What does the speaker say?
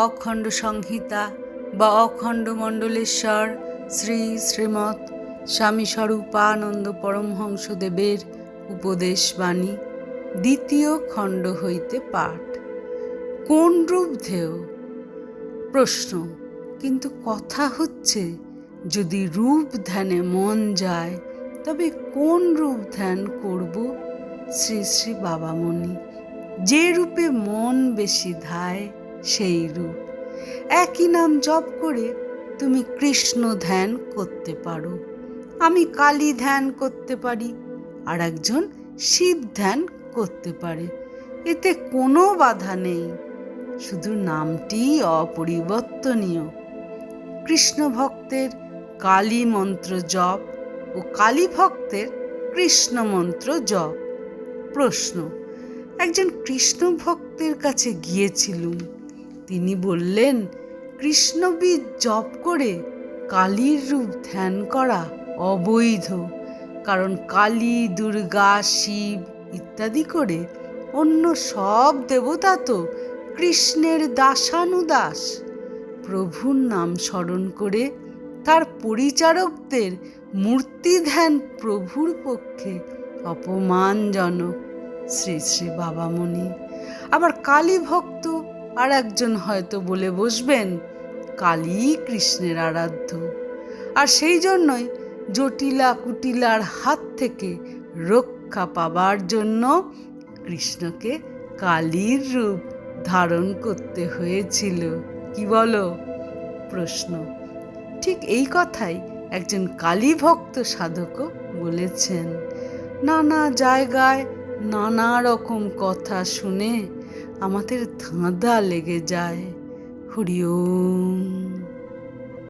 অখণ্ড সংহিতা বা অখণ্ড মণ্ডলেশ্বর শ্রী শ্রীমৎ স্বামী স্বরূপানন্দ পরমহংসদেবের উপদেশবাণী দ্বিতীয় খণ্ড হইতে পাঠ। কোন রূপ ধেয়? প্রশ্ন। কিন্তু কথা হচ্ছে, যদি রূপ ধ্যানে মন যায় তবে কোন রূপ ধ্যান করব? শ্রী শ্রী বাবামণি। যে রূপে মন বেশি ধায় সেই রূপ। একই নাম জপ করে তুমি কৃষ্ণ ধ্যান করতে পারো। আমি কালী ধ্যান করতে পারি, আর একজন শিব ধ্যান করতে পারে। এতে কোনো বাধা নেই, শুধু নামটি অপরিবর্তনীয়। কৃষ্ণ ভক্তের কালী মন্ত্র জপ ও কালী ভক্তের কৃষ্ণ মন্ত্র জপ। প্রশ্ন। একজন কৃষ্ণ ভক্তের কাছে গিয়েছিলুম। তিনি বললেন, কৃষ্ণবীজ জপ করে কালীর রূপ ধ্যান করা অবৈধ, কারণ কালী, দুর্গা, শিব ইত্যাদি করে অন্য সব দেবতা তো কৃষ্ণের দাসানুদাস। প্রভুর নাম স্মরণ করে তার পরিচারকদের মূর্তি ধ্যান প্রভুর পক্ষে অপমানজনক। শ্রী শ্রী বাবামণি। আবার কালী ভক্ত আর একজন হয়তো বলে বসবেন, কালী কৃষ্ণের আরাধ্য, আর সেই জন্যই জটিলা কুটিলার হাত থেকে রক্ষা পাবার জন্য কৃষ্ণকে কালীর রূপ ধারণ করতে হয়েছিল। কি বলো? প্রশ্ন। ঠিক এই কথাই একজন কালী ভক্ত সাধকও বলেছেন। নানা জায়গায় নানা রকম কথা শুনে আমাদের ধাঁধা লেগে যায়। হরি ওম।